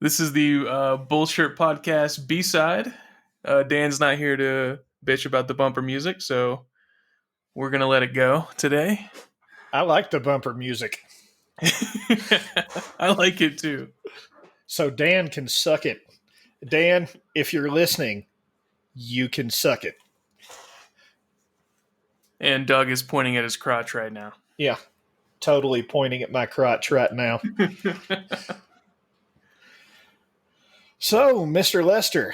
This is the Bullshirt podcast B-side. Dan's not here to bitch about the bumper music, so we're going to let it go today. I like the bumper music. I like it too. So Dan can suck it. Dan, if you're listening, you can suck it. And Doug is pointing at his crotch right now. Yeah, totally pointing at my crotch right now. So, Mr. Lester,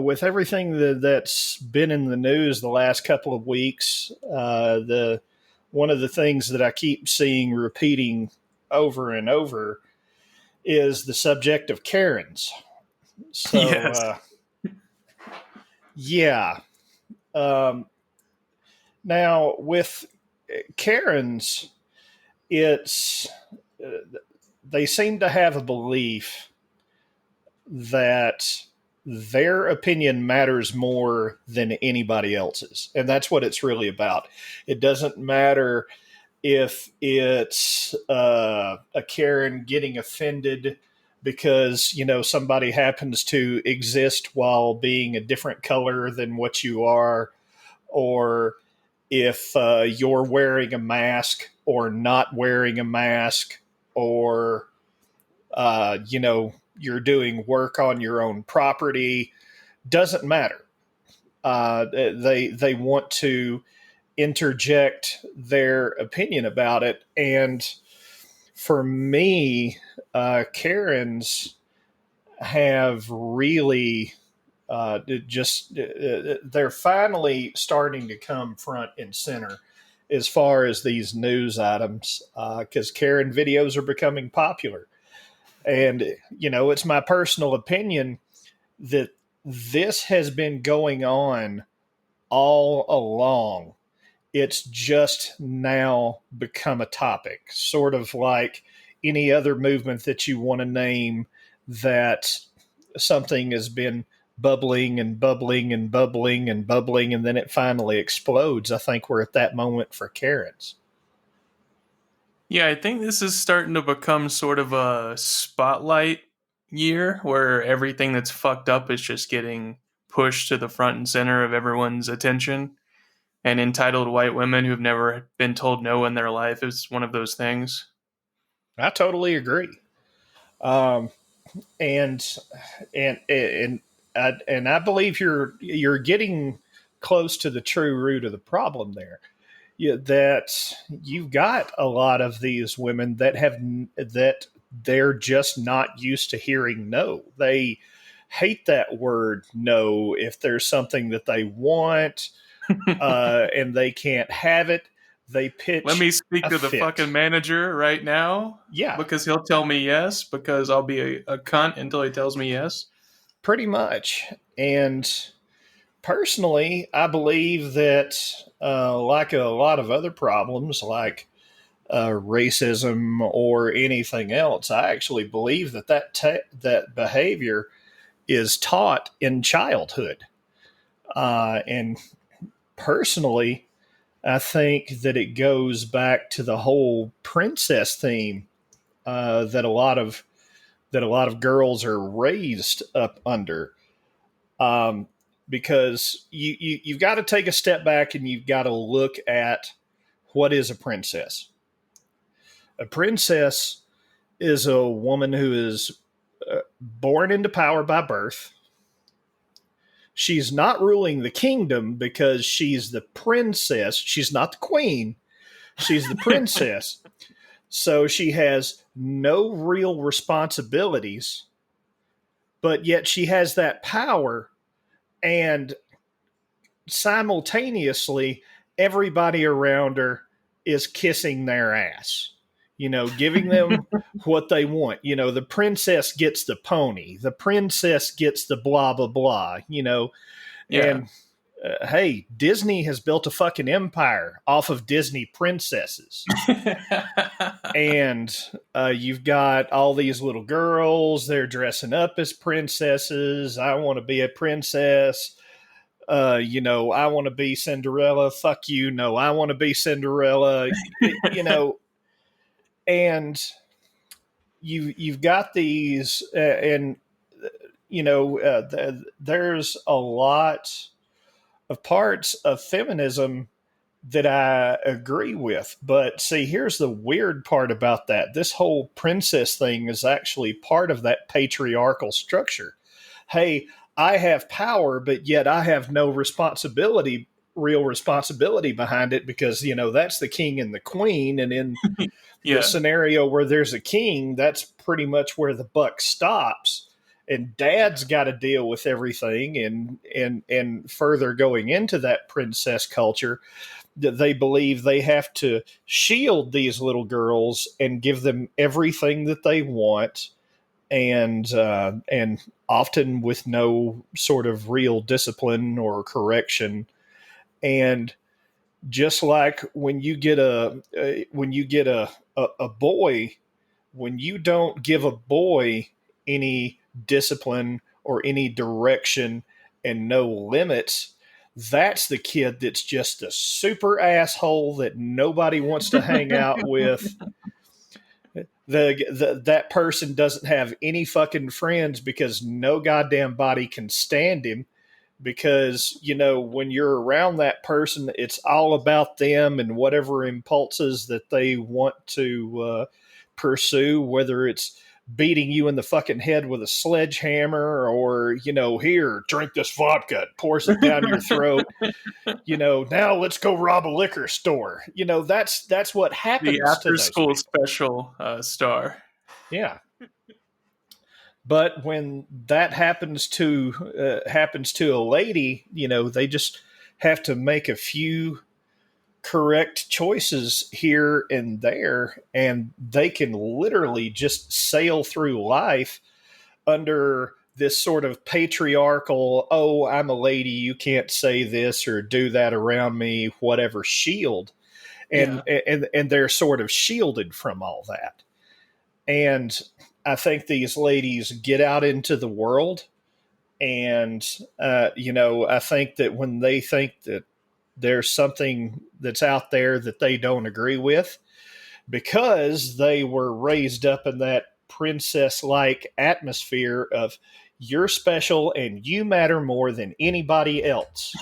with everything that's been in the news the last couple of weeks, one of the things that I keep seeing repeating over and over is the subject of Karens. So, Yes. Yeah. Now, with Karens, it's they seem to have a belief that their opinion matters more than anybody else's. And that's what it's really about. It doesn't matter if it's a Karen getting offended because, somebody happens to exist while being a different color than what you are, or if you're wearing a mask or not wearing a mask, or, you're doing work on your own property. Doesn't matter. They want to interject their opinion about it. And for me, Karens have really they're finally starting to come front and center as far as these news items, because Karen videos are becoming popular. And, it's my personal opinion that this has been going on all along. It's just now become a topic, sort of like any other movement that you want to name, that something has been bubbling and bubbling and bubbling and bubbling, and then it finally explodes. I think we're at that moment for Karens. Yeah, I think this is starting to become sort of a spotlight year where everything that's fucked up is just getting pushed to the front and center of everyone's attention. And entitled white women who've never been told no in their life is one of those things. I totally agree. Um, and and and and I believe you're getting close to the true root of the problem there. That you've got a lot of these women that they're just not used to hearing no. They hate that word no if there's something that they want, and they can't have it. They pitch. Let me speak to the fucking manager right now. Yeah, because he'll tell me yes. Because I'll be a cunt until he tells me yes. pretty much. And personally, I believe that, like a lot of other problems, like racism or anything else, I actually believe that behavior is taught in childhood. And personally, I think that it goes back to the whole princess theme, that a lot of girls are raised up under. Because you've got to take a step back and you've got to look at what is a princess. A princess is a woman who is born into power by birth. She's not ruling the kingdom because she's the princess. She's not the queen. She's the princess. So she has no real responsibilities, but yet she has that power. And simultaneously, everybody around her is kissing their ass, giving them what they want. The princess gets the pony, the princess gets the blah, blah, blah, Yeah. And hey, Disney has built a fucking empire off of Disney princesses. And you've got all these little girls, they're dressing up as princesses. I want to be a princess. I want to be Cinderella. Fuck you. No, I want to be Cinderella. And you've got these, and there's a lot of parts of feminism that I agree with. But see, here's the weird part about that. This whole princess thing is actually part of that patriarchal structure. Hey, I have power, but yet I have no responsibility, real responsibility behind it, because, that's the king and the queen. And in the Yeah. scenario where there's a king, that's pretty much where the buck stops. And dad's Yeah. got to deal with everything. And further going into that princess culture, that they believe they have to shield these little girls and give them everything that they want, and often with no sort of real discipline or correction. And just like when you get a boy, when you don't give a boy any discipline or any direction and no limits, that's the kid that's just a super asshole that nobody wants to hang out with. That person doesn't have any fucking friends because no goddamn body can stand him, because when you're around that person, it's all about them and whatever impulses that they want to pursue, whether it's beating you in the fucking head with a sledgehammer, or here, drink this vodka, pours it down your throat. Now let's go rob a liquor store. That's what The happens to after those school people. special star. Yeah. But when that happens to a lady, they just have to make a few correct choices here and there, and they can literally just sail through life under this sort of patriarchal, oh, I'm a lady, you can't say this or do that around me, whatever shield. and Yeah. and they're sort of shielded from all that. And I think these ladies get out into the world, and I think that when they think that there's something that's out there that they don't agree with, because they were raised up in that princess like atmosphere of you're special and you matter more than anybody else.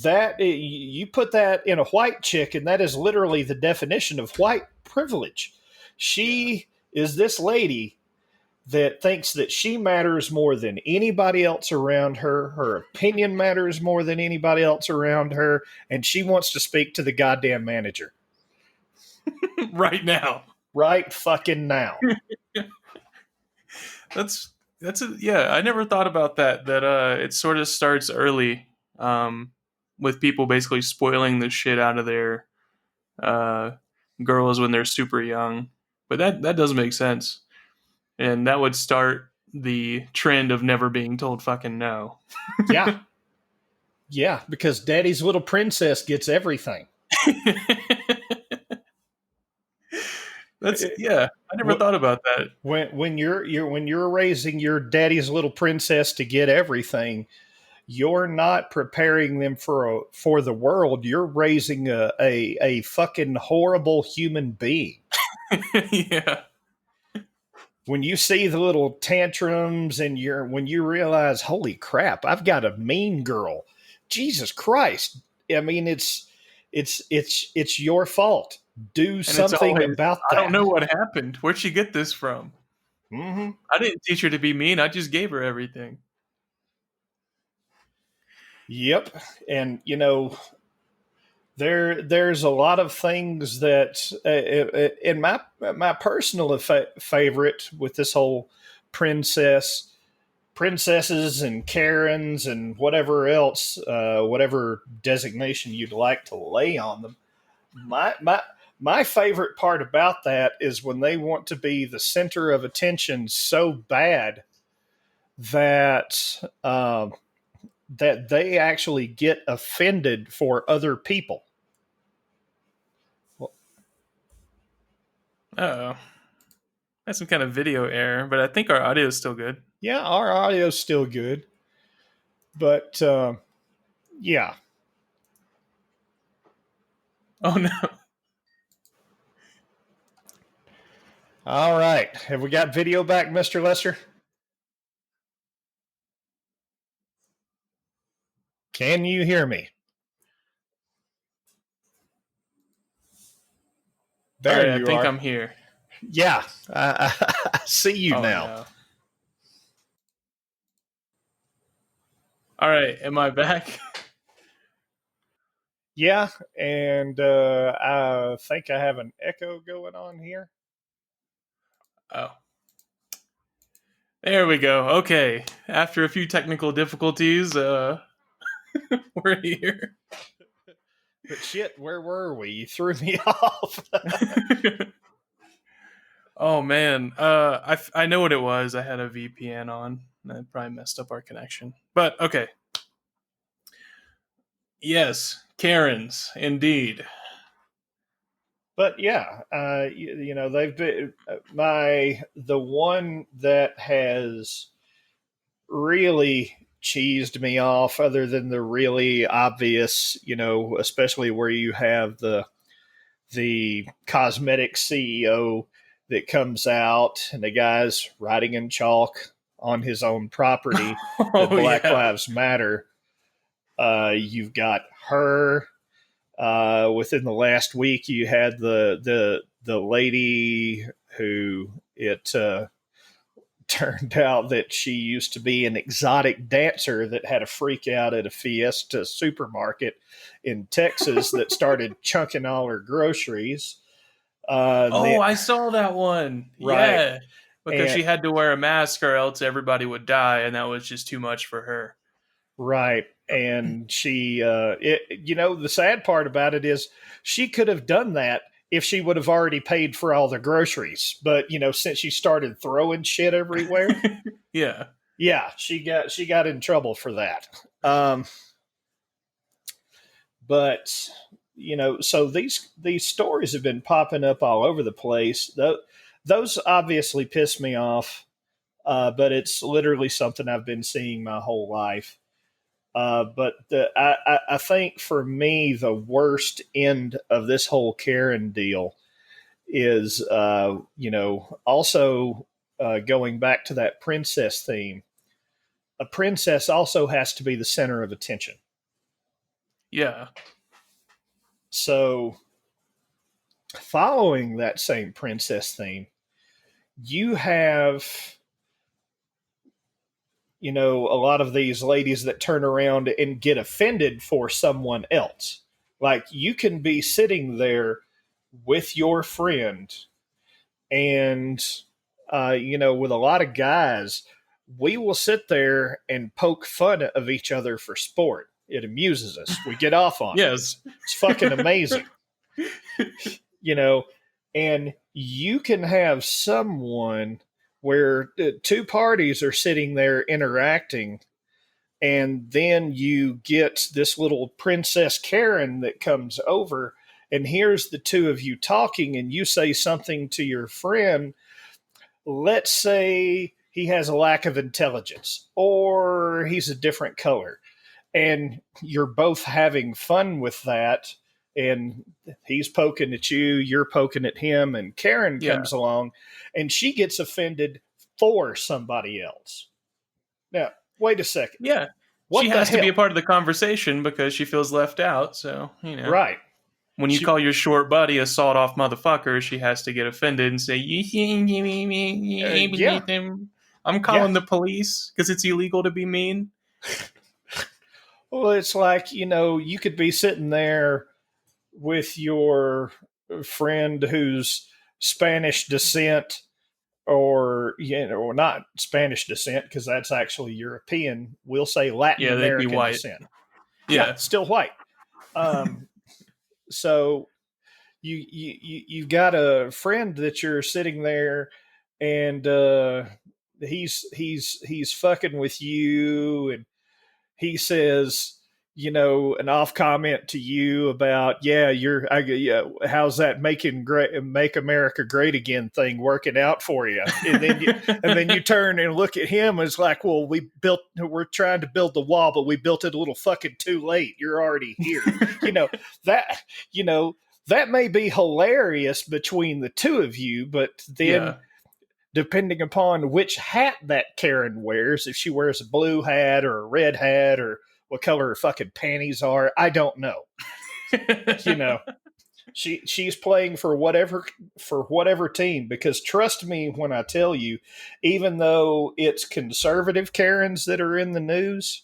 That you put that in a white chick, and that is literally the definition of white privilege. Yeah. She is this lady that thinks that she matters more than anybody else around her. Her opinion matters more than anybody else around her, and she wants to speak to the goddamn manager Right now. right fucking now. That's yeah, I never thought about that. That it sort of starts early, um, with people basically spoiling the shit out of their uh, girls when they're super young. But that does make sense, and that would start the trend of never being told fucking no. Yeah, yeah, because Daddy's little princess gets everything. That's yeah. I never What thought about that. when you're raising your daddy's little princess to get everything, you're not preparing them for the world. You're raising a fucking horrible human being. Yeah. When you see the little tantrums, and when you realize, holy crap, I've got a mean girl. Jesus Christ. I mean, it's your fault. Do And it's something always, about I don't know that. what happened. Where'd she get this from? Hmm. I didn't teach her to be mean. I just gave her everything. Yep. And there's a lot of things that, in my personal favorite with this whole princesses and Karens and whatever else, whatever designation you'd like to lay on them. My favorite part about that is when they want to be the center of attention so bad that that they actually get offended for other people. Well, Oh, that's some kind of video error, but I think our audio is still good. yeah, our audio's still good, but yeah, Oh no. All right. Have we got video back, Mr. Lester? Can you hear me? All There right, I you think are. I'm here. Yeah, I see you Oh now. no. All right, am I back? Yeah, and I think I have an echo going on here. Oh. There we go. Okay. After a few technical difficulties, we're here. But shit, where were we? You threw me off. Oh man, I know what it was. I had a VPN on. That probably messed up our connection. But okay, yes, Karens, indeed. But yeah, you know, they've been the one that has really cheesed me off, other than the really obvious, you know, especially where you have the cosmetic CEO that comes out and the guy's writing in chalk on his own property that Oh Black yeah. Lives Matter. You've got her. Within the last week, you had the lady who it turned out that she used to be an exotic dancer that had a freak out at a Fiesta supermarket in Texas that started chunking all her groceries. Oh, I saw that one. Right. Yeah, because And she had to wear a mask or else everybody would die, and that was just too much for her. right. And she, you know, the sad part about it is she could have done that if she would have already paid for all the groceries. But, you know, since she started throwing shit everywhere, Yeah. yeah, she got in trouble for that. Um, but you know, so these stories have been popping up all over the place. Those obviously piss me off, but it's literally something I've been seeing my whole life. But I think for me, the worst end of this whole Karen deal is, you know, also going back to that princess theme. A princess also has to be the center of attention. Yeah. So, following that same princess theme, you have, you know, a lot of these ladies that turn around and get offended for someone else. Like, you can be sitting there with your friend, and, you know, with a lot of guys, we will sit there and poke fun of each other for sport. It amuses us. We get off on it. Yes. It's fucking amazing. You know, and you can have someone where two parties are sitting there interacting, and then you get this little Princess Karen that comes over, and here's the two of you talking, and you say something to your friend. Let's say he has a lack of intelligence, or he's a different color, and you're both having fun with that, and he's poking at you, you're poking at him, and Karen Yeah. comes along and she gets offended for somebody else. Now, wait a second. Yeah. She What the has to be hell? a part of the conversation because she feels left out. So, Right. when you She call your short buddy a sawed off motherfucker, she has to get offended and say, yeah. I'm Yeah. calling the police because it's illegal to be mean. Well, it's like, you know, you could be sitting there with your friend who's Spanish descent, or, you know, or not Spanish descent, because that's actually European. We'll say Latin Yeah, they'd be American white. descent. Yeah, Yeah. still white. Um, so you've got a friend that you're sitting there, and he's fucking with you, and he says, you know, an off comment to you about, yeah, yeah, how's that make America great again thing working out for you? And then you turn and look at him, and it's like, well, we're trying to build the wall, but we built it a little fucking too late. You're already here. You know, that, you know, that may be hilarious between the two of you, but then Yeah. depending upon which hat that Karen wears, if she wears a blue hat or a red hat or what color her fucking panties are, I don't know. You know, she's playing for whatever team, because trust me when I tell you, even though it's conservative Karens that are in the news,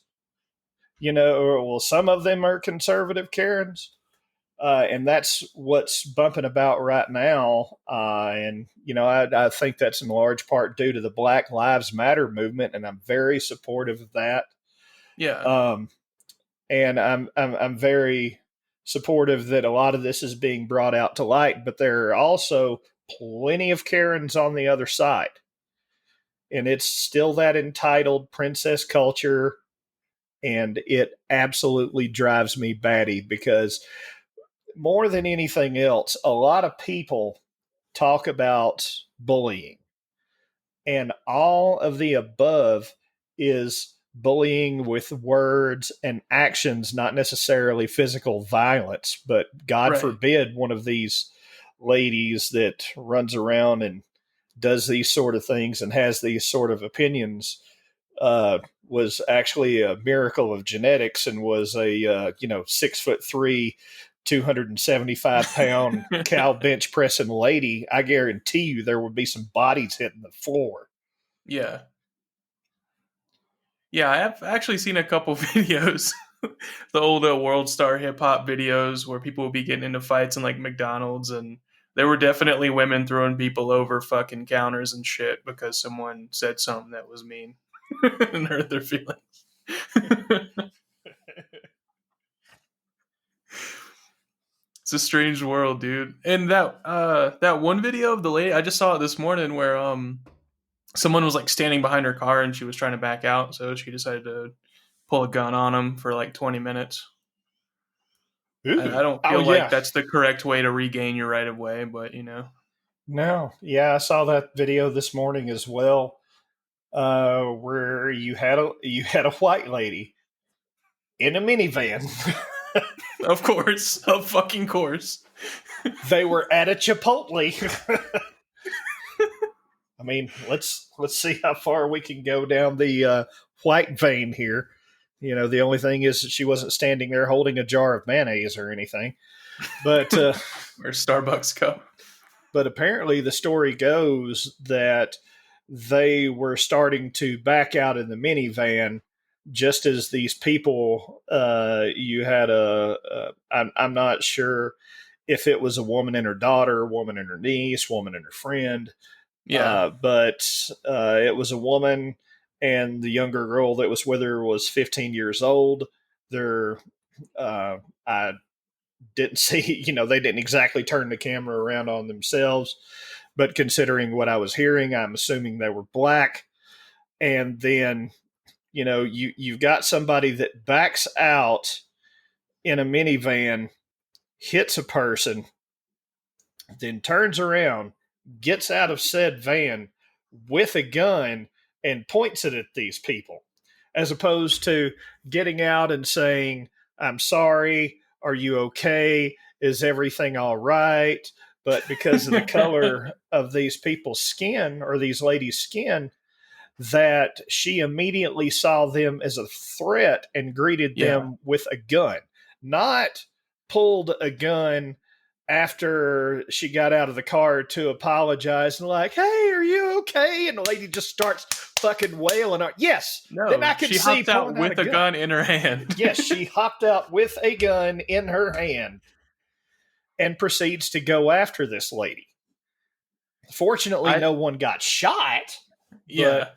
or well, some of them are conservative Karens, and that's what's bumping about right now. And I think that's in large part due to the Black Lives Matter movement, and I'm very supportive of that. Yeah. Um, and I'm very supportive that a lot of this is being brought out to light. But there are also plenty of Karens on the other side, and it's still that entitled princess culture, and it absolutely drives me batty because more than anything else, a lot of people talk about bullying, and all of the above is bullying with words and actions, not necessarily physical violence. But God Right. forbid one of these ladies that runs around and does these sort of things and has these sort of opinions was actually a miracle of genetics and was a 6'3", 275 pound cow bench pressing lady. I guarantee you there would be some bodies hitting the floor. Yeah. Yeah, I have actually seen a couple videos, the old World Star Hip Hop videos where people would be getting into fights in like McDonald's, and there were definitely women throwing people over fucking counters and shit because someone said something that was mean and hurt their feelings. It's a strange world, dude. And that one video of the lady, I just saw it this morning where someone was like standing behind her car and she was trying to back out, so she decided to pull a gun on him for like 20 minutes. I Ooh. don't Oh feel like yeah. that's the correct way to regain your right of way, but you know. No. Yeah, I saw that video this morning as well, where you had a white lady in a minivan. Of course. Of fucking course. They were at a Chipotle. I mean, let's see how far we can go down the white vein here. The only thing is that she wasn't standing there holding a jar of mayonnaise or anything. But Or Starbucks cup. but apparently the story goes that they were starting to back out in the minivan just as these people. You had I'm not sure if it was a woman and her daughter, a woman and her niece, woman and her friend. Yeah. But it was a woman, and the younger girl that was with her was 15 years old. They're, I didn't see, they didn't exactly turn the camera around on themselves, but considering what I was hearing, I'm assuming they were black. And then, you've got somebody that backs out in a minivan, hits a person, then turns around, gets out of said van with a gun and points it at these people, as opposed to getting out and saying, I'm sorry, are you okay? Is everything all right? But because of the color of these people's skin or these ladies' skin, that she immediately saw them as a threat and greeted Yeah. them with a gun, not pulled a gun after she got out of the car to apologize and like, hey, are you okay? And the lady just starts fucking wailing on. Yes, then No, I could she see hopped out pulling out a with a gun. gun in her hand. Yes, she hopped out with a gun in her hand and proceeds to go after this lady. Fortunately, I no one got shot, but yeah.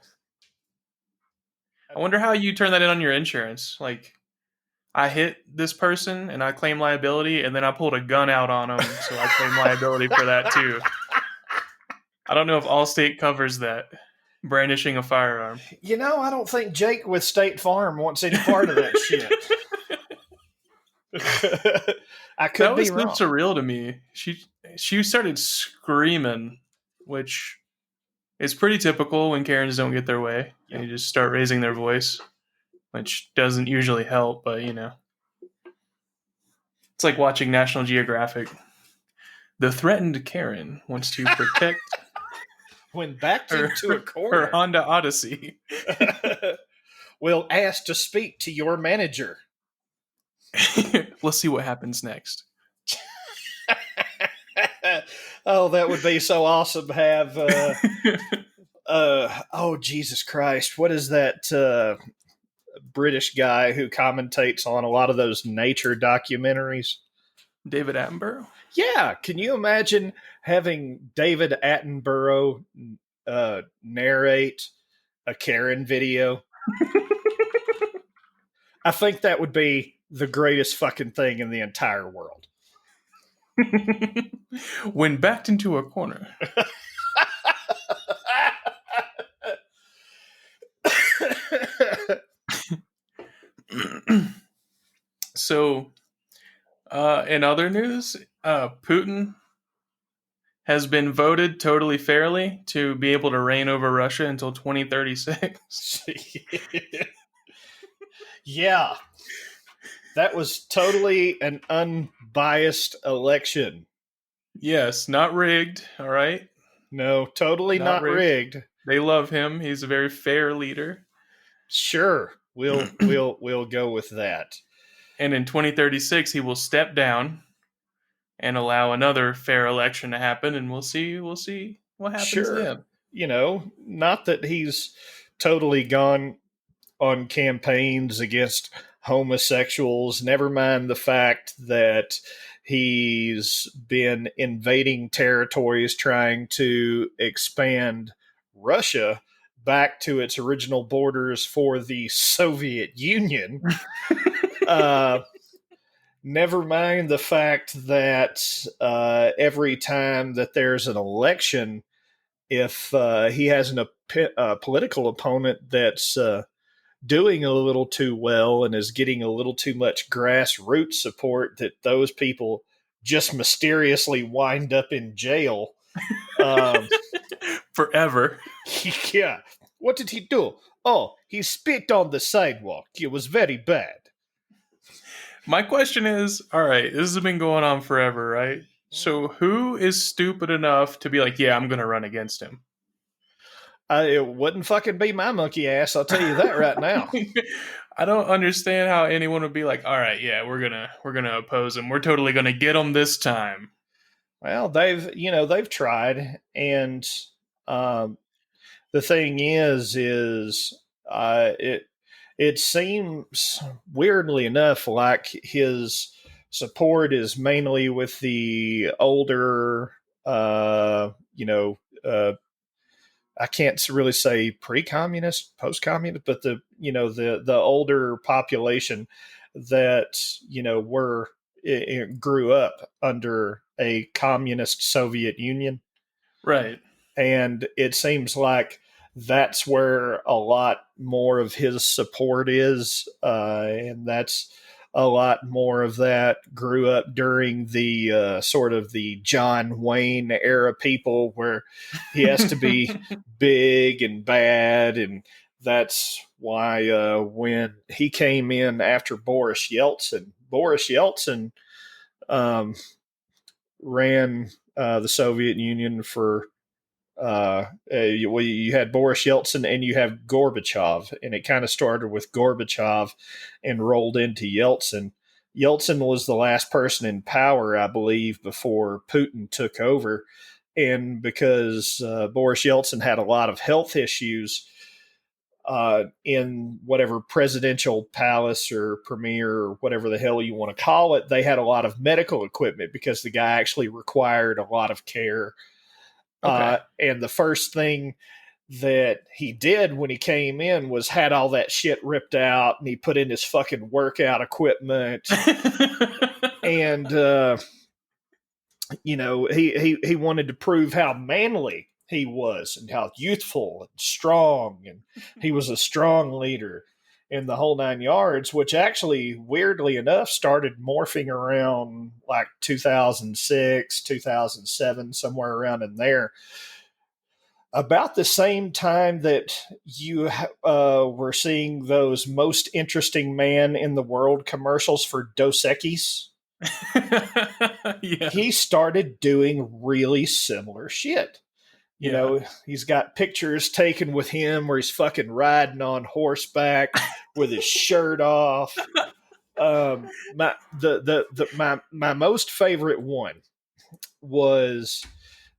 I wonder how you turn that in on your insurance. Like I hit this person and I claim liability, and then I pulled a gun out on them, so I claim liability for that too. I don't know if Allstate covers that. Brandishing a firearm. I don't think Jake with State Farm wants any part of that shit. I That could be was so wrong. surreal to me. She started screaming, which is pretty typical when Karens don't get their way. Yeah. They just start raising their voice, which doesn't usually help, but you know. It's like watching National Geographic. The threatened Karen wants to protect When backed her into a her corner, Honda Odyssey. will ask to speak to your manager. Let's see what happens next. Oh, that would be so awesome to have. Oh, Jesus Christ. What is that British guy who commentates on a lot of those nature documentaries? David Attenborough. Yeah. Can you imagine having David Attenborough narrate a Karen video? I think that would be the greatest fucking thing in the entire world. When backed into a corner. So, in other news, Putin has been voted totally fairly to be able to reign over Russia until 2036. Yeah, that was totally an unbiased election. Yes, not rigged, all right? No, totally Not not rigged. rigged. They love him. He's a very fair leader. Sure, we'll go with that. And in 2036, he will step down and allow another fair election to happen, and we'll see what happens Sure, then. not that he's totally gone on campaigns against homosexuals. Never mind the fact that he's been invading territories trying to expand Russia back to its original borders for the Soviet Union. Uh, Never mind the fact that every time that there's an election, if he has a political opponent that's doing a little too well and is getting a little too much grassroots support, that those people just mysteriously wind up in jail. Um, Forever. yeah. What did he do? Oh, he spit on the sidewalk. It was very bad. My question is, all right, this has been going on forever, right? So who is stupid enough to be like, yeah, I'm going to run against him? It wouldn't fucking be my monkey ass. I'll tell you that right now. I don't understand how anyone would be like, all right, yeah, we're gonna oppose him. We're totally gonna get him this time. Well, they've tried, and um, the thing is it seems weirdly enough like his support is mainly with the older, uh, you know, uh, I can't really say pre-communist, post-communist, but the older population that were it grew up under a communist Soviet Union, Right. and it seems like that's where a lot more of his support is, and that's a lot more of that grew up during the sort of the John Wayne era people, where he has to be big and bad, and that's why when he came in after Boris Yeltsin um, ran the Soviet Union for you had Boris Yeltsin and you have Gorbachev, and it kind of started with Gorbachev and rolled into Yeltsin. Yeltsin was the last person in power, I believe, before Putin took over. And because Boris Yeltsin had a lot of health issues in whatever presidential palace or premier or whatever the hell you want to call it, they had a lot of medical equipment because the guy actually required a lot of care. Okay. And the first thing that he did when he came in was had all that shit ripped out, and he put in his fucking workout equipment. And he wanted to prove how manly he was and how youthful and strong, and he was a strong leader in the whole 9 yards, which actually, weirdly enough, started morphing around like 2006, 2007, somewhere around in there. About the same time that you were seeing those most interesting man in the world commercials for Dos Equis. He Yes. started doing really similar shit. You Yeah. know, he's got pictures taken with him where he's fucking riding on horseback with his shirt off. My most favorite one was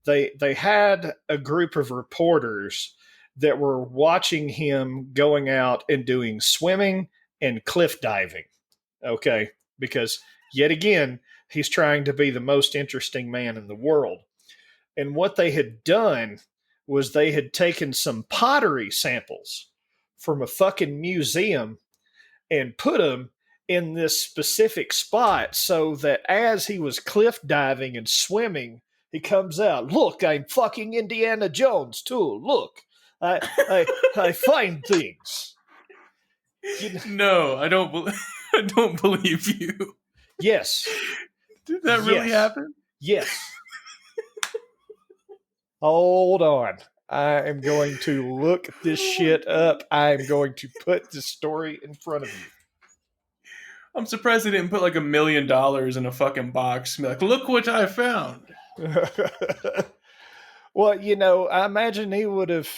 they had a group of reporters that were watching him going out and doing swimming and cliff diving. Okay, because yet again he's trying to be the most interesting man in the world. And what they had done was they had taken some pottery samples from a fucking museum and put them in this specific spot so that as he was cliff diving and swimming, he comes out, look, I'm fucking Indiana Jones too. Look, I find things. You know, No, I don't. I don't believe you. yes, Did that really yes, happen? yes. Hold on. I am going to look this shit up. I am going to put this story in front of you. I'm surprised they didn't put like $1 million in a fucking box and be like, "Look what I found." Well, I imagine he would have.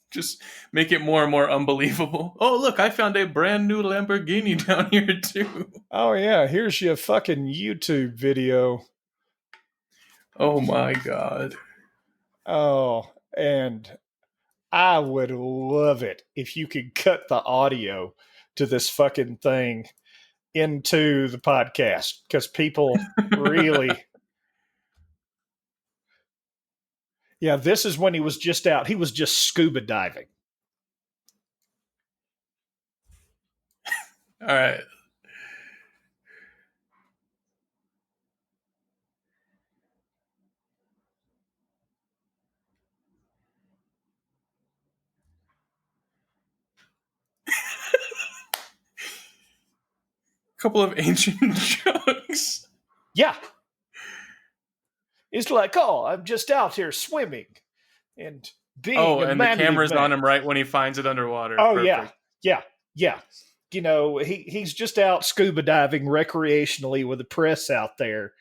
Just make it more and more unbelievable. Oh, look, I found a brand new Lamborghini down here too. Oh, yeah, here's your fucking YouTube video. Oh my god. Oh, and I would love it if you could cut the audio to this fucking thing into the podcast because people really. Yeah, this is when he was just out. He was just scuba diving. All right. Couple of ancient jugs. Yeah. It's like, oh, I'm just out here swimming and being Oh, a and the manly camera's on man. him right when he finds it underwater. Oh, yeah. Perfect. Yeah. Yeah. He's just out scuba diving recreationally with the press out there.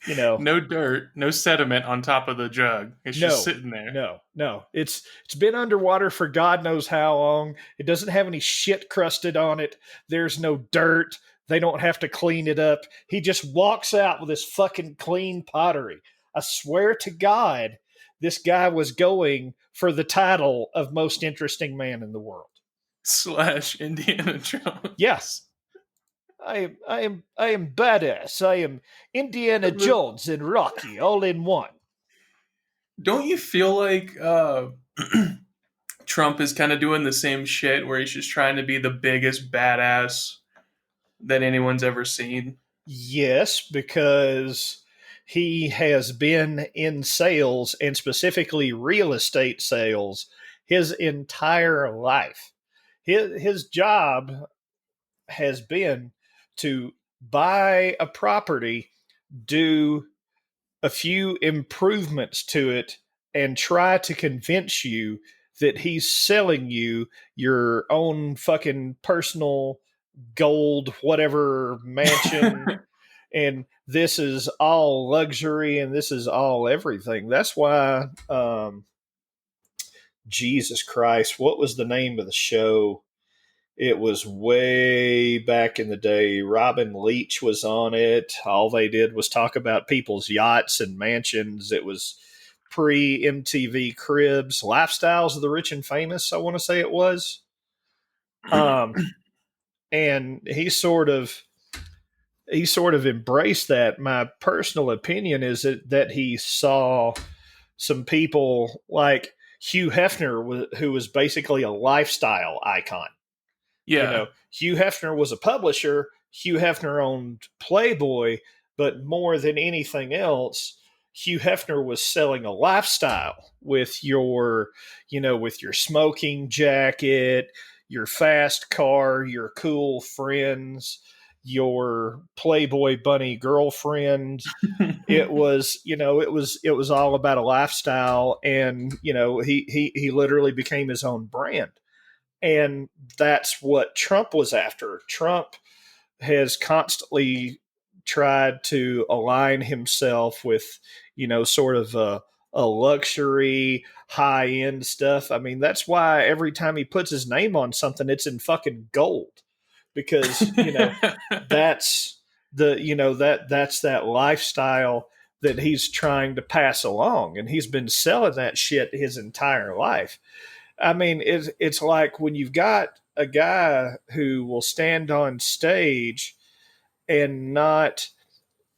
You know, No dirt, no sediment on top of the jug. It's just no, sitting there. no. It's been underwater for God knows how long. It doesn't have any shit crusted on it. There's no dirt. They don't have to clean it up. He just walks out with this fucking clean pottery. I swear to God, this guy was going for the title of most interesting man in the world. Slash Indiana Yeah, Jones. I am badass. I am Indiana Jones and Rocky all in one. Don't you feel like Trump is kind of doing the same shit where he's just trying to be the biggest badass that anyone's ever seen? Yes, because he has been in sales and specifically real estate sales his entire life. His job has been to buy a property, do a few improvements to it, and try to convince you that he's selling you your own fucking personal gold whatever mansion, and this is all luxury and this is all everything. That's why Jesus Christ, what was the name of the show? It was way back in the day. Robin Leach was on it. All they did was talk about people's yachts and mansions. It was pre MTV Cribs, Lifestyles of the Rich and Famous, I want to say it was. Um, and he sort of embraced that. My personal opinion is that he saw some people like Hugh Hefner, who was basically a lifestyle icon. Yeah. Hugh Hefner was a publisher. Hugh Hefner owned Playboy, but more than anything else, Hugh Hefner was selling a lifestyle with your smoking jacket, your fast car, your cool friends, your Playboy bunny girlfriend. It was all about a lifestyle, and he literally became his own brand. And that's what Trump was after. Trump has constantly tried to align himself with, sort of a luxury, high end stuff. I mean, that's why every time he puts his name on something, it's in fucking gold because, that's that's that lifestyle that he's trying to pass along. And he's been selling that shit his entire life. I mean, it's like when you've got a guy who will stand on stage and not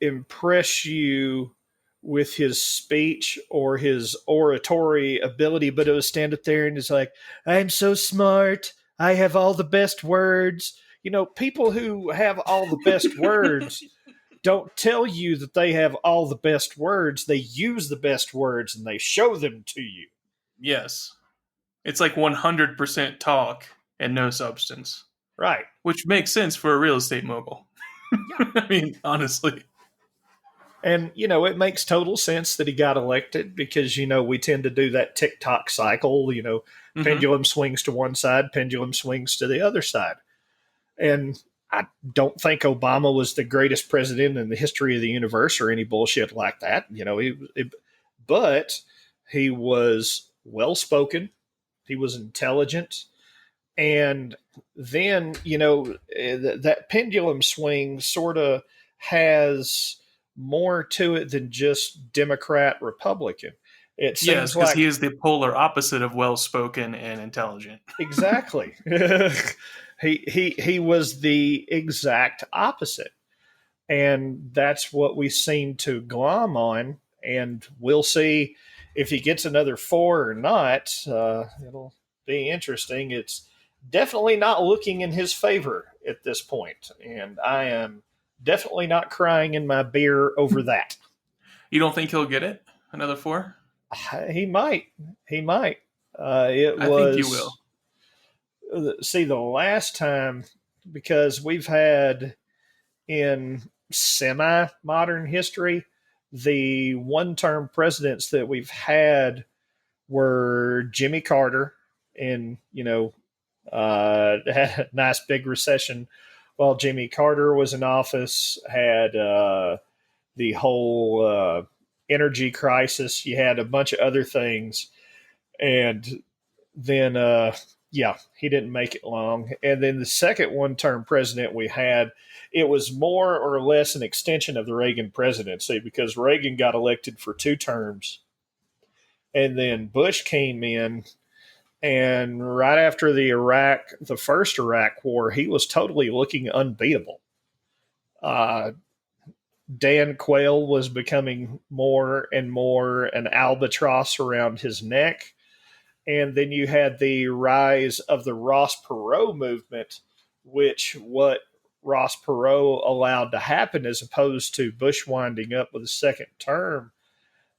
impress you with his speech or his oratory ability, but it will stand up there and is like, I'm so smart. I have all the best words. People who have all the best words don't tell you that they have all the best words. They use the best words and they show them to you. Yes. It's like 100% talk and no substance, Right. which makes sense for a real estate mogul. Yeah. I mean, honestly. And, it makes total sense that he got elected because, we tend to do that TikTok cycle, Mm-hmm. pendulum swings to one side, pendulum swings to the other side. And I don't think Obama was the greatest president in the history of the universe or any bullshit like that. But he was well spoken, he was intelligent. And then, that pendulum swing sort of has more to it than just Democrat Republican. It Yes, seems because he like is the polar opposite of well spoken and intelligent. exactly. He was the exact opposite. And that's what we seem to glom on. And we'll see if he gets another four or not. It'll be interesting. It's definitely not looking in his favor at this point, and I am definitely not crying in my beer over that. You don't think he'll get it? Another four? He might. He might. It I think you will. was see the last time because we've had in semi modern history, the one term presidents that we've had were Jimmy Carter and, had a nice big recession while Jimmy Carter was in office, had the whole energy crisis. You had a bunch of other things. And then, yeah, he didn't make it long. And then the second one term president we had, it was more or less an extension of the Reagan presidency because Reagan got elected for 2 terms. And then Bush came in, and right after the first Iraq war, he was totally looking unbeatable. Uh, Dan Quayle was becoming more and more an albatross around his neck. And then you had the rise of the Ross Perot movement, which what Ross Perot allowed to happen as opposed to Bush winding up with a second term,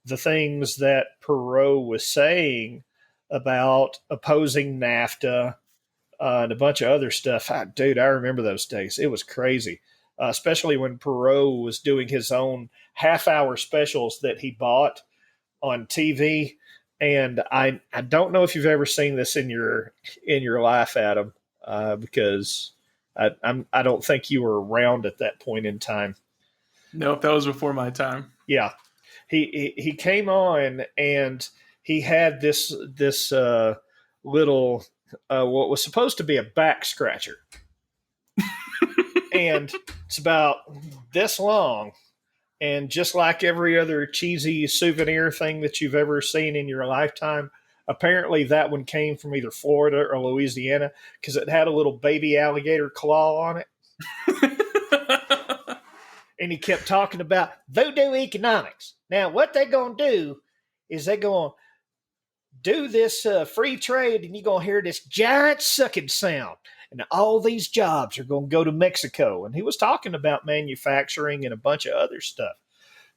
the things that Perot was saying about opposing NAFTA and a bunch of other stuff. Dude, I remember those days. It was crazy, especially when Perot was doing his own half-hour specials that he bought on TV. And I don't know if you've ever seen this in your life, Adam, because I don't think you were around at that point in time. Nope, that was before my time. Yeah, he came on and he had this little what was supposed to be a back scratcher, and it's about this long. And just like every other cheesy souvenir thing that you've ever seen in your lifetime, apparently that one came from either Florida or Louisiana because it had a little baby alligator claw on it. And he kept talking about voodoo economics. Now, what they're going to do is they're going to do this free trade, and you're going to hear this giant sucking sound. And all these jobs are going to go to Mexico. And he was talking about manufacturing and a bunch of other stuff.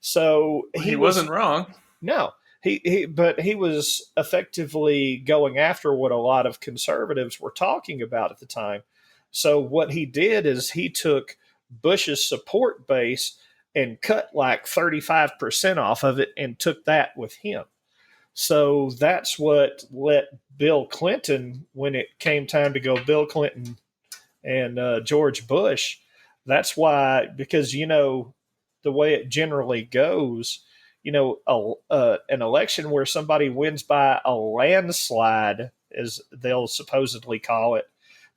So he wasn't wrong. No, but he was effectively going after what a lot of conservatives were talking about at the time. So what he did is he took Bush's support base and cut like 35% off of it and took that with him. So that's what let Bill Clinton, when it came time to go Bill Clinton and George Bush, that's why, because, the way it generally goes, an election where somebody wins by a landslide, as they'll supposedly call it,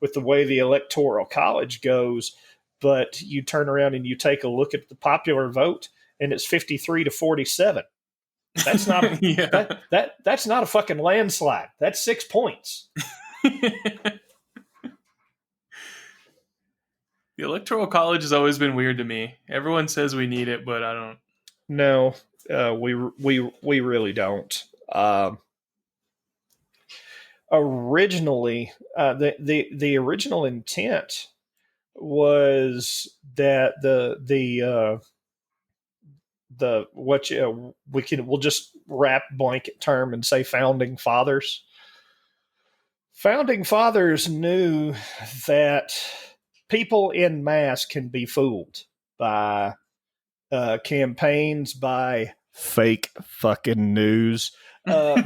with the way the electoral college goes, but you turn around and you take a look at the popular vote and it's 53 to 47. That's not Yeah. that's not a fucking landslide. That's 6 points. The electoral college has always been weird to me. Everyone says we need it, but I don't. No, we really don't. Originally, the original intent was that the what you, we'll just wrap blanket term and say founding fathers. Founding fathers knew that people in mass can be fooled by campaigns, by fake fucking news, by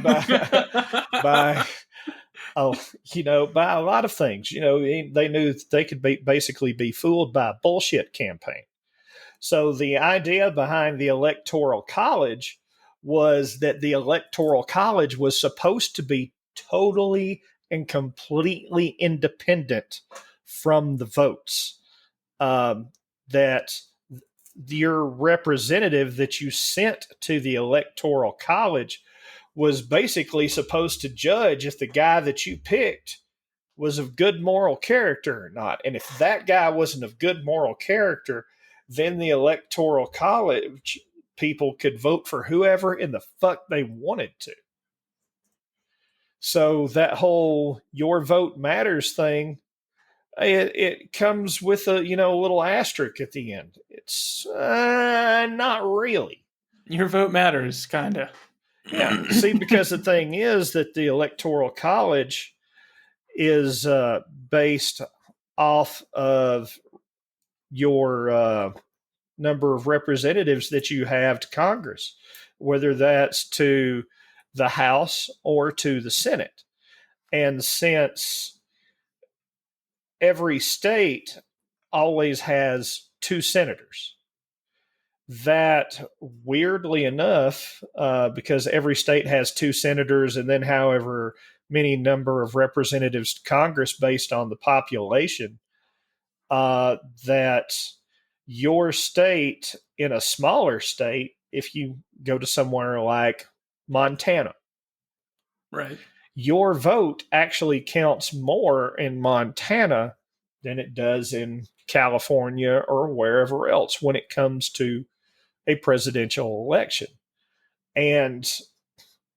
by by a lot of things. They knew they could basically be fooled by a bullshit campaign. So the idea behind the Electoral College was that the Electoral College was supposed to be totally and completely independent from the votes. That your representative that you sent to the Electoral College was basically supposed to judge if the guy that you picked was of good moral character or not. And if that guy wasn't of good moral character, then the Electoral College people could vote for whoever in the fuck they wanted to. So that whole your vote matters thing, it comes with a little asterisk at the end. It's not really. Your vote matters, kinda. Yeah. See, because the thing is that the Electoral College is based off of your number of representatives that you have to Congress, whether that's to the House or to the Senate. And since every state always has two senators, that weirdly enough, because every state has two senators and then however many number of representatives to Congress based on the population, that your state in a smaller state, if you go to somewhere like Montana, Right. your vote actually counts more in Montana than it does in California or wherever else when it comes to a presidential election. And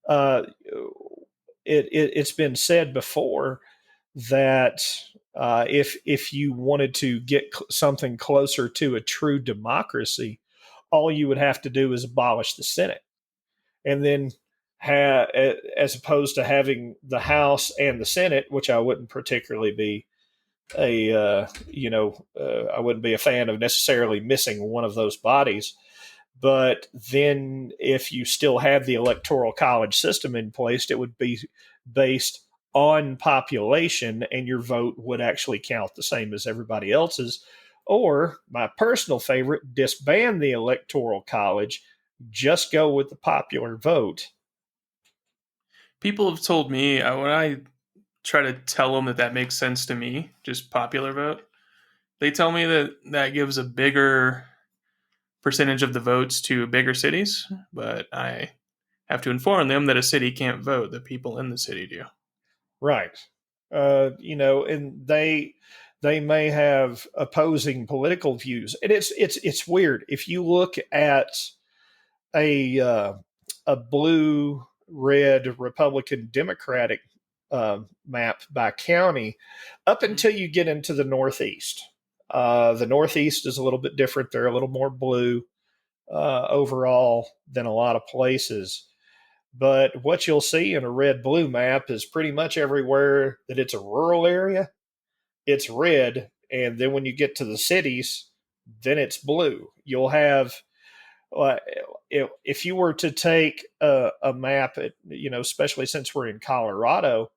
uh, it's been said before that if you wanted to get something closer to a true democracy, all you would have to do is abolish the Senate, and then as opposed to having the House and the Senate, which I wouldn't particularly be I wouldn't be a fan of necessarily missing one of those bodies. But then, if you still have the electoral college system in place, it would be based on population, and your vote would actually count the same as everybody else's. Or, my personal favorite, disband the electoral college, just go with the popular vote. People have told me when I try to tell them that that makes sense to me, just popular vote, they tell me that that gives a bigger percentage of the votes to bigger cities, but I have to inform them that a city can't vote, the people in the city do. Right. And they may have opposing political views, and it's weird if you look at a uh, a blue red Republican Democratic map by county up Mhm. until you get into the Northeast. The Northeast is a little bit different. They're a little more blue overall than a lot of places. But what you'll see in a red blue map is pretty much everywhere that it's a rural area, it's red. And then when you get to the cities, then it's blue. You'll have, uh, if you were to take a map, especially since we're in Colorado,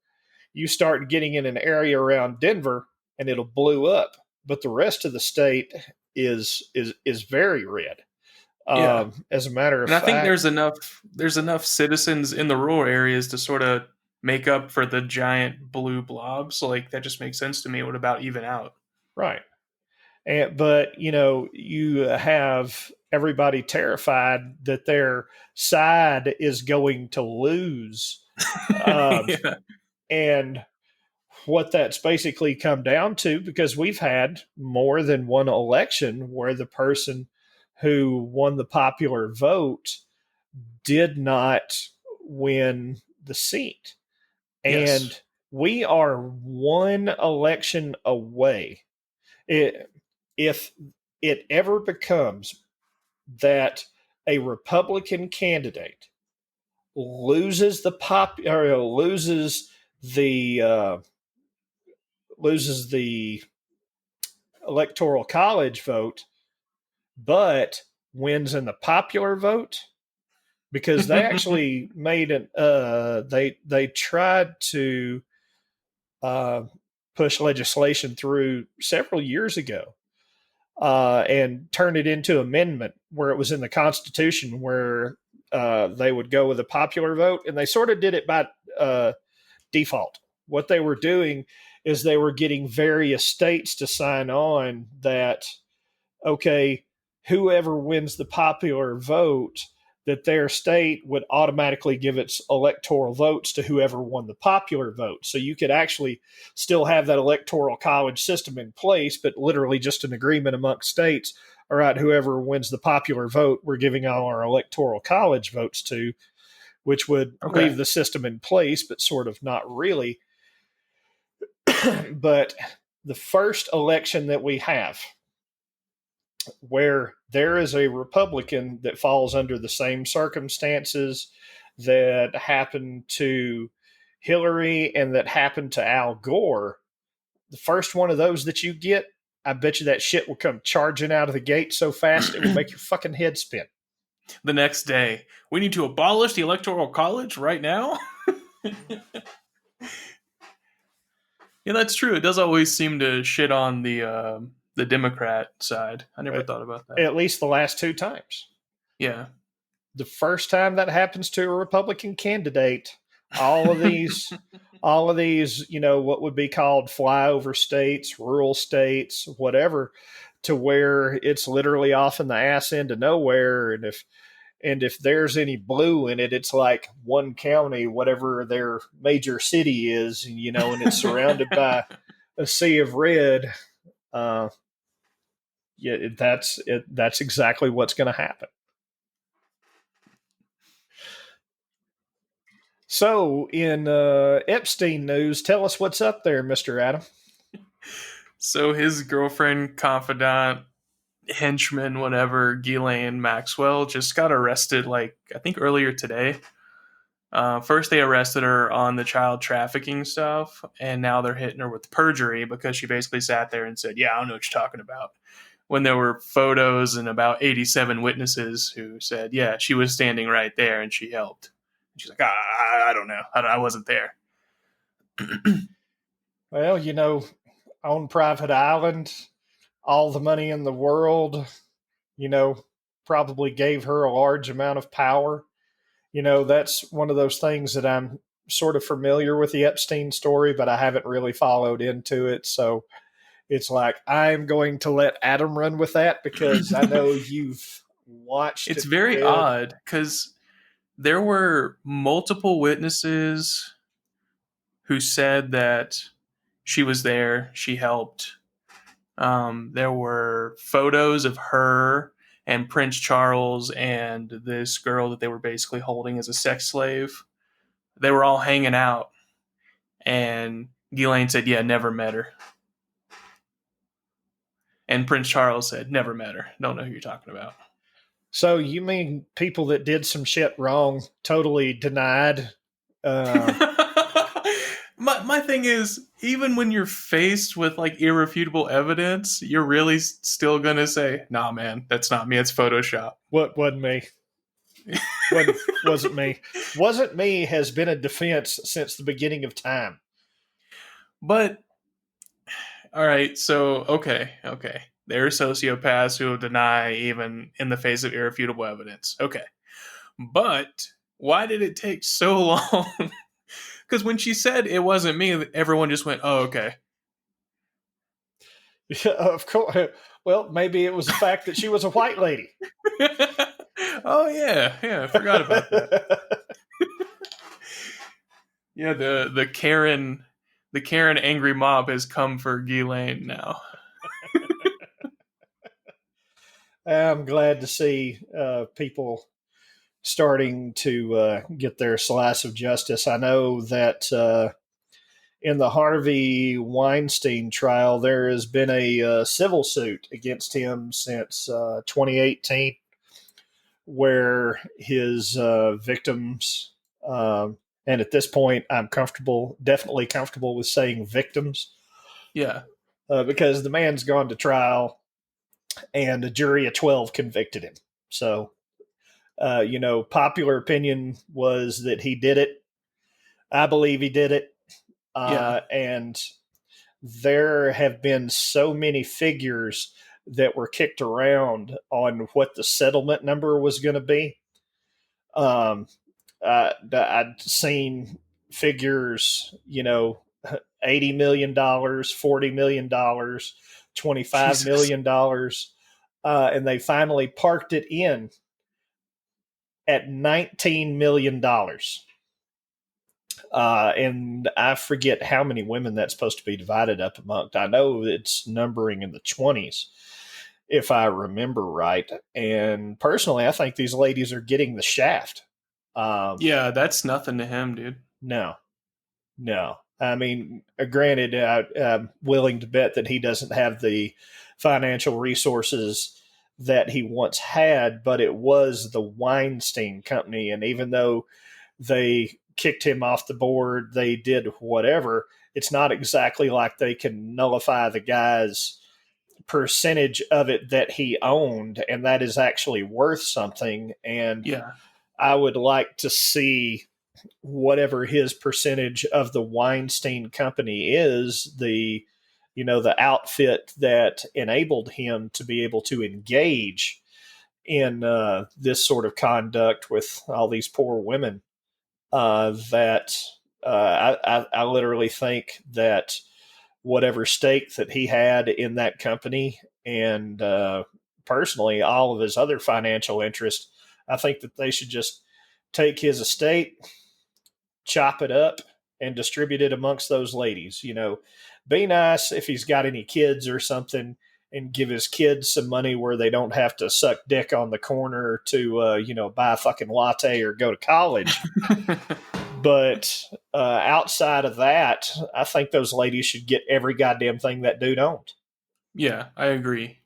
you start getting in an area around Denver and it'll blue up. But the rest of the state is very red. Yeah. As a matter of And I think fact, there's enough citizens in the rural areas to sort of make up for the giant blue blobs. So like that just makes sense to me. What about even out? right. But you have everybody terrified that their side is going to lose, uh, Yeah. and what that's basically come down to, because we've had more than one election where the person who won the popular vote did not win the seat. Yes. And we are one election away. It, if it ever becomes that a Republican candidate loses the pop or the uh, loses the electoral college vote, but wins in the popular vote, because they actually made an they tried to uh, push legislation through several years ago, and turn it into amendment where it was in the Constitution where they would go with a popular vote, and they sort of did it by default. What they were doing is they were getting various states to sign on that, okay, whoever wins the popular vote, that their state would automatically give its electoral votes to whoever won the popular vote. So you could actually still have that electoral college system in place, but literally just an agreement amongst states. All right, whoever wins the popular vote, we're giving all our electoral college votes to, which would Okay. leave the system in place, but sort of not really. But the first election that we have where there is a Republican that falls under the same circumstances that happened to Hillary and that happened to Al Gore, the first one of those that you get, I bet you that shit will come charging out of the gate so fast it will make your fucking head spin. The next day, we need to abolish the electoral college right now. Yeah, that's true. It does always seem to shit on the Democrat side. I never At, thought about that. at least the last two times. Yeah. The first time that happens to a Republican candidate, all of these, all of these, what would be called flyover states, rural states, whatever, to where it's literally off in the ass end of nowhere. And if there's any blue in it, it's like one county, whatever their major city is, and it's surrounded by a sea of red. Uh, yeah, that's exactly what's going to happen. So, in Epstein news, tell us what's up there, Mr. Adam. So his girlfriend, confidant, henchman, whatever, Ghislaine Maxwell, just got arrested, like, I think earlier today. First, they arrested her on the child trafficking stuff, and now they're hitting her with perjury because she basically sat there and said, "Yeah, I don't know what you're talking about." When there were photos and about 87 witnesses who said, "Yeah, she was standing right there and she helped." And she's like, "I don't know. I wasn't there." Well, on private island, all the money in the world, you know, probably gave her a large amount of power. That's one of those things that I'm sort of familiar with the Epstein story, but I haven't really followed into it. So it's like, I'm going to let Adam run with that because I know you've watched It's and very read. odd because there were multiple witnesses who said that she was there, she helped. There were photos of her and Prince Charles and this girl that they were basically holding as a sex slave. They were all hanging out, and Ghislaine said, "Yeah, never met her." And Prince Charles said, "Never met her. Don't know who you're talking about." So you mean people that did some shit wrong totally denied? Uh, my thing is, even when you're faced with like irrefutable evidence, you're really still gonna say, "Nah, man, that's not me. It's Photoshop." what wasn't me? Wasn't me? Wasn't me has been a defense since the beginning of time. But all right, so okay. They're sociopaths who will deny even in the face of irrefutable evidence. Okay. But why did it take so long? Because when she said it wasn't me, everyone just went, oh, okay. Yeah, of course. Well, maybe it was the fact that she was a white lady. Oh, yeah. Yeah, I forgot about that. Yeah, the Karen angry mob has come for Ghislaine now. I'm glad to see people starting to get their slice of justice. I know that in the Harvey Weinstein trial, there has been a civil suit against him since 2018, where his victims, and at this point, I'm definitely comfortable with saying victims, Yeah. because the man's gone to trial and a jury of 12 convicted him. So, popular opinion was that he did it. I believe he did it. Yeah. And there have been so many figures that were kicked around on what the settlement number was going to be. Um, I'd seen figures, $80 million, $40 million, $25 Jesus. million, and they finally parked it in at $19 million. And I forget how many women that's supposed to be divided up among. I know it's numbering in the 20s, if I remember right. And personally, I think these ladies are getting the shaft. Yeah, that's nothing to him, dude. No, no. I mean, granted, I'm willing to bet that he doesn't have the financial resources that he once had, but it was the Weinstein Company. And even though they kicked him off the board, they did whatever, it's not exactly like they can nullify the guy's percentage of it that he owned, and that is actually worth something. And Yeah. I would like to see whatever his percentage of the Weinstein Company is, the outfit that enabled him to be able to engage in this sort of conduct with all these poor women. That I literally think that whatever stake that he had in that company, and personally all of his other financial interests, I think that they should just take his estate, chop it up, and distribute it amongst those ladies. Be nice if he's got any kids or something, and give his kids some money where they don't have to suck dick on the corner to, buy a fucking latte or go to college. But outside of that, I think those ladies should get every goddamn thing that dude owned. Yeah, I agree.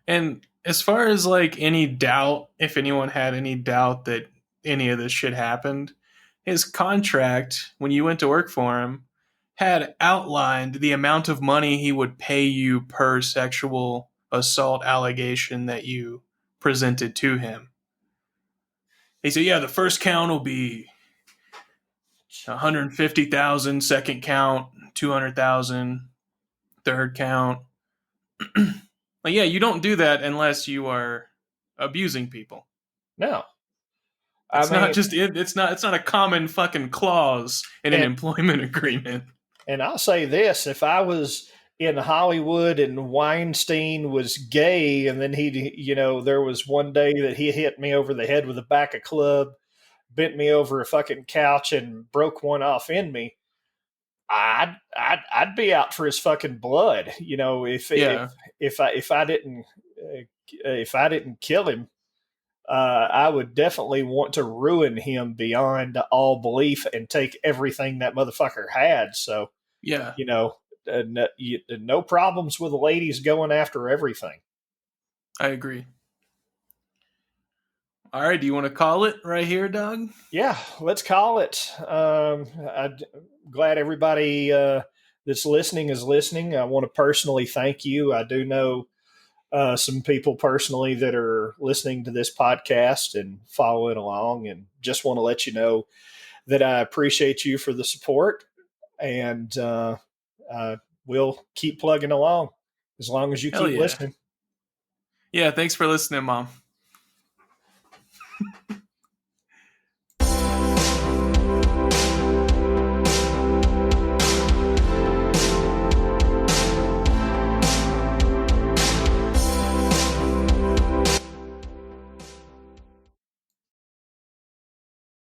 And as far as like any doubt, if anyone had any doubt that any of this shit happened, his contract, when you went to work for him, had outlined the amount of money he would pay you per sexual assault allegation that you presented to him. He said, yeah, the first count will be 150,000, second count 200,000, third count. Like, yeah, you don't do that unless you are abusing people. No, I It's not mean, just it's not a common fucking clause in an and employment agreement. and I'll say this: if I was in Hollywood and Weinstein was gay, and then there was one day that he hit me over the head with the back of club, bent me over a fucking couch, and broke one off in me, I'd be out for his fucking blood. Yeah, If I didn't kill him, I would definitely want to ruin him beyond all belief and take everything that motherfucker had. So, yeah, no problems with the ladies going after everything. I agree. All right, do you want to call it right here, Doug? Yeah, let's call it. I'm glad everybody that's listening is listening. I want to personally thank you. I do know some people personally that are listening to this podcast and following along, and just want to let you know that I appreciate you for the support, and we'll keep plugging along as long as you Hell keep yeah. listening. Yeah, thanks for listening, Mom.